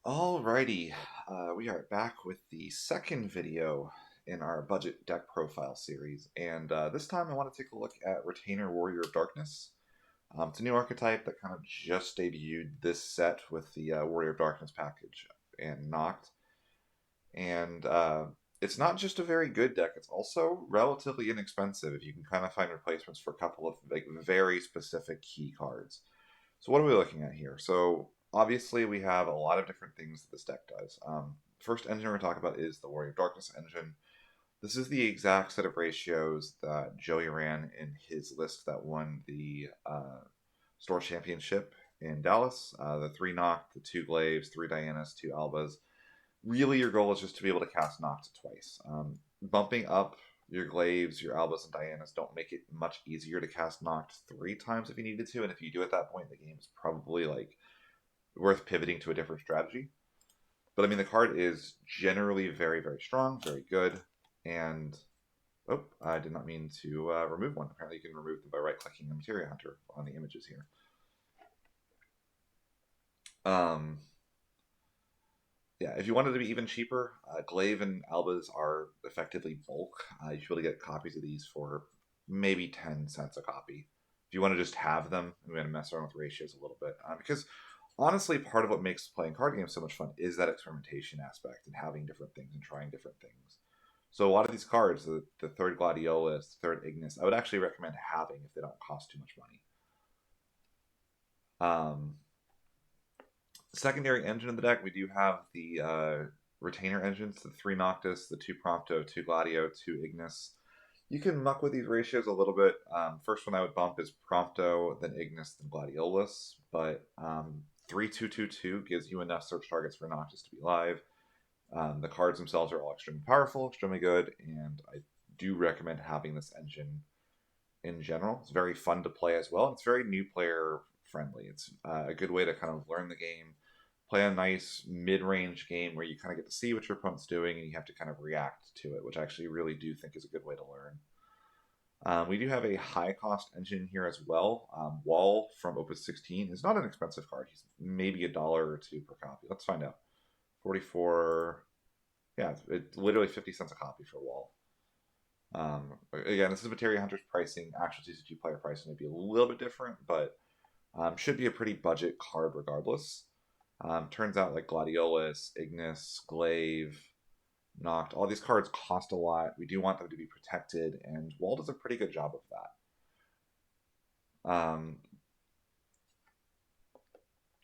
Alrighty, we are back with the second video in our budget deck profile series, and this time I want to take a look at Retainer Warrior of Darkness. It's a new archetype that kind of just debuted this set with the Warrior of Darkness package and Noct, and it's not just a very good deck; it's also relatively inexpensive if you can kind of find replacements for a couple of like very specific key cards. So what are we looking at here? So obviously we have a lot of different things that this deck does. First engine we're going to talk about is the Warrior of Darkness engine. This is the exact set of ratios that Joey ran in his list that won the store championship in Dallas. The 3 Noct, the 2 Glaives, 3 Dianas, 2 Albas. Really your goal is just to be able to cast Noct twice. Bumping up your Glaives, your Albas, and Dianas don't make it much easier to cast Noct 3 times if you needed to, and if you do at that point, the game is probably like worth pivoting to a different strategy. But I mean, the card is generally very, very strong, very good, and oh, I did not mean to remove one. Apparently, you can remove them by right-clicking the Materia Hunter on the images here. Um, yeah, if you wanted to be even cheaper, Glaive and Albas are effectively bulk. You should be able to get copies of these for maybe 10 cents a copy. If you want to just have them, I'm going to mess around with ratios a little bit. Because honestly, part of what makes playing card games so much fun is that experimentation aspect and having different things and trying different things. So a lot of these cards, the third Gladiolus, third Ignis, I would actually recommend having if they don't cost too much money. Um, Secondary engine in the deck, we do have the retainer engines, the 3 Noctis, the 2 Prompto, 2 Gladio, 2 Ignis. You can muck with these ratios a little bit. First one I would bump is Prompto, then Ignis, then Gladiolus. But 3-2-2-2 gives you enough search targets for Noctis to be live. The cards themselves are all extremely powerful, extremely good, and I do recommend having this engine in general. It's very fun to play as well. It's very new player friendly. It's a good way to kind of learn the game, play a nice mid-range game where you kind of get to see what your opponent's doing and you have to kind of react to it, which I actually really do think is a good way to learn. We do have a high cost engine here as well. Wall from Opus 16 is not an expensive card. He's maybe $1 or 2 per copy. Let's find out. 44. Yeah, it's literally 50 cents a copy for Wall. Again, this is Materia Hunter's pricing. Actual TCG player pricing may be a little bit different, but should be a pretty budget card regardless. Turns out like Gladiolus, Ignis, Glaive, Noct, all these cards cost a lot. We do want them to be protected, and Wall does a pretty good job of that.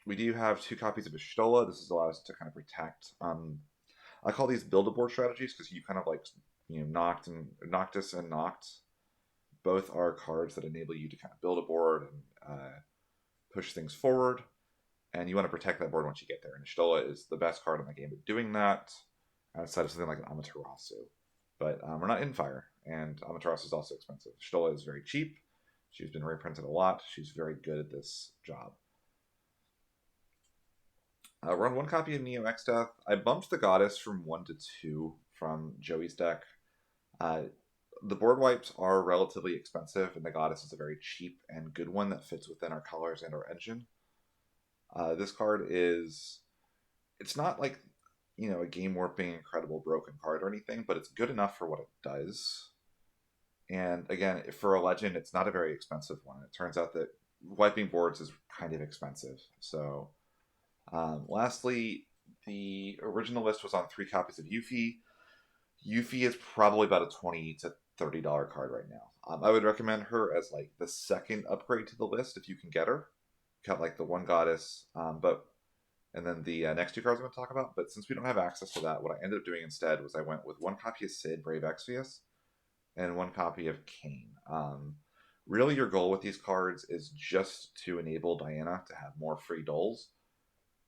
We do have 2 copies of Ashtola. This allows us to kind of protect. I call these build-a-board strategies because you kind of like Noct and Noctis and Noct both are cards that enable you to kind of build a board and push things forward, and you want to protect that board once you get there. And Ishtola is the best card in the game at doing that, outside of something like an Amaterasu. But we're not in Fire, and Amaterasu is also expensive. Ishtola is very cheap. She's been reprinted a lot. She's very good at this job. Run 1 copy of Neo X Death. I bumped the Goddess from 1 to 2 from Joey's deck. The board wipes are relatively expensive, and the Goddess is a very cheap and good one that fits within our colors and our engine. This card is. It's not like, a game warping, incredible broken card or anything, but it's good enough for what it does. And again, for a legend, it's not a very expensive one. It turns out that wiping boards is kind of expensive. So, lastly, the original list was on 3 copies of Yuffie. Yuffie is probably about a $20 to $30 card right now. I would recommend her as like the second upgrade to the list if you can get her. Got like the 1 Goddess, and then the next 2 cards I'm going to talk about. But since we don't have access to that, what I ended up doing instead was I went with 1 copy of Sid, Brave Exvius, and 1 copy of Kane. Really, your goal with these cards is just to enable Diana to have more free dulls,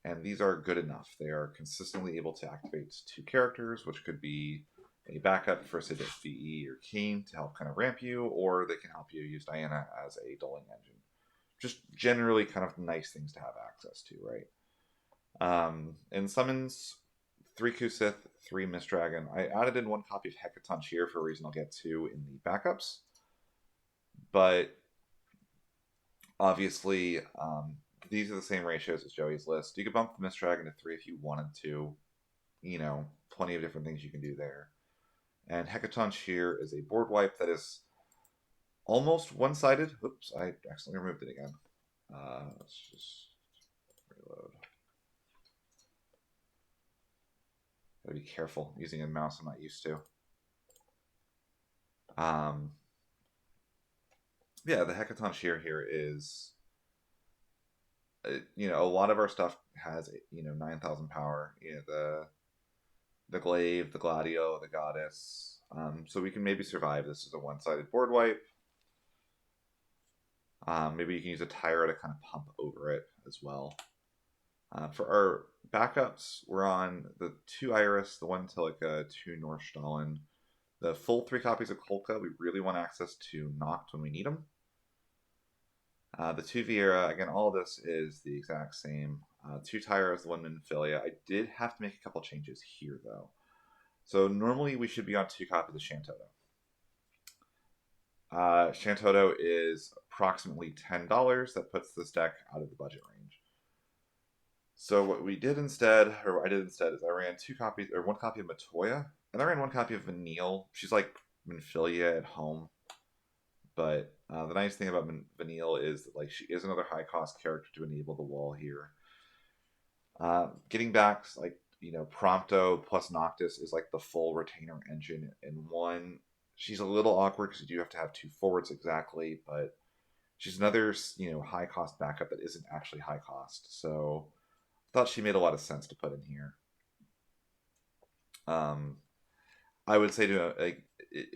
and these are good enough. They are consistently able to activate 2 characters, which could be a backup for Sid VE or Kane to help kind of ramp you, or they can help you use Diana as a dulling engine. Just generally kind of nice things to have access to, right? In summons, 3 Kusith, 3 Mist Dragon. I added in 1 copy of Hecatonch here for a reason I'll get to in the backups. But obviously, these are the same ratios as Joey's list. You could bump the Mist Dragon to 3 if you wanted to. You know, plenty of different things you can do there. And Hecaton Shear is a board wipe that is almost one-sided. Oops, I accidentally removed it again. Let's just reload. Gotta be careful using a mouse I'm not used to. Yeah, the Hecaton Shear here is, you know, a lot of our stuff has, you know, 9,000 power. You know, the Glaive, the Gladio, the Goddess. So we can maybe survive this as a one-sided board wipe. Maybe you can use a Tyra to kind of pump over it as well. For our backups, we're on the 2 Iris, the 1 Tilica, 2 Northstallen, the full 3 copies of Kolka. We really want access to Noct when we need them. The 2 Vieira, again, all of this is the exact same. 2 Tyras, the 1 Minfilia. I did have to make a couple changes here, though. So normally we should be on 2 copies of Shantoto. Shantoto is approximately $10. That puts this deck out of the budget range. So what we did instead, or I did instead, is I ran 2 copies, or 1 copy of Matoya, and I ran 1 copy of Vanille. She's like Minfilia at home. But the nice thing about Vanille is that, like, she is another high-cost character to enable the wall here. Getting back, like, you know, Prompto plus Noctis is like the full retainer engine in one. She's a little awkward because you do have to have 2 forwards exactly, but she's another, you know, high-cost backup that isn't actually high-cost. So I thought she made a lot of sense to put in here. I would say to, like,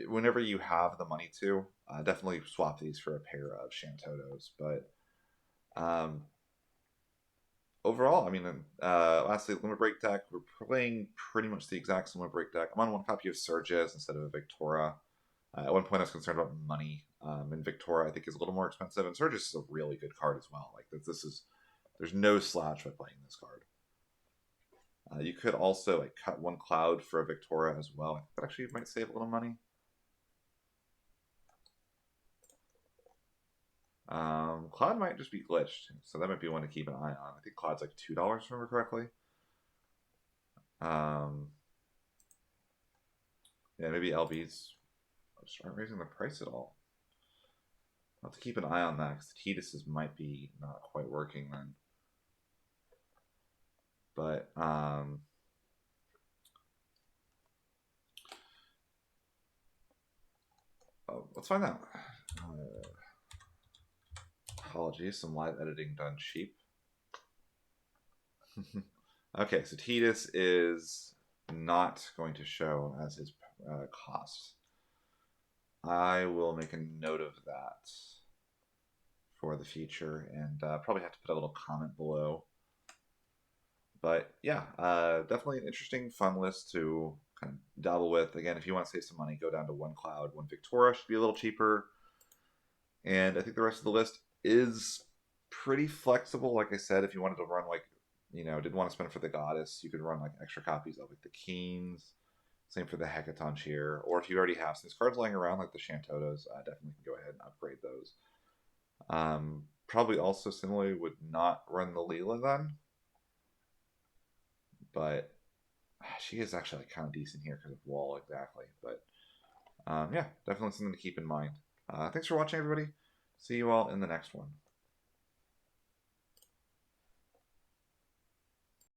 whenever you have the money to, definitely swap these for a pair of Shantotos. But overall, I mean, lastly, Limit Break deck. We're playing pretty much the exact same Limit Break deck. I'm on 1 copy of Surges instead of a Victora. At one point, I was concerned about money, and Victora I think is a little more expensive, and Surges is a really good card as well. Like, this is, there's no slouch by playing this card. You could also, like, cut 1 Cloud for a Victora as well. I think that actually might save a little money. Cloud might just be glitched, so that might be one to keep an eye on. I think Cloud's like $2, if I remember correctly. Yeah, maybe LBs just aren't raising the price at all. I'll have to keep an eye on that, because the Tidus's might be not quite working then. But, let's find out. Apologies, some live editing done cheap. Okay, so Tidus is not going to show as his cost. I will make a note of that for the future, and probably have to put a little comment below. But yeah, definitely an interesting, fun list to kind of dabble with. Again, if you want to save some money, go down to 1 Cloud, 1 Victora. Should be a little cheaper. And I think the rest of the list is pretty flexible. Like I said, if you wanted to run, like, you know, didn't want to spend for the Goddess, you could run like extra copies of like the Keens. Same for the Hecaton Shear. Or if you already have some cards lying around, like the Shantotos, definitely can go ahead and upgrade those. Probably also similarly would not run the Leela then. But she is actually like kind of decent here because of wall, exactly. But yeah, definitely something to keep in mind. Thanks for watching, everybody. See you all in the next one.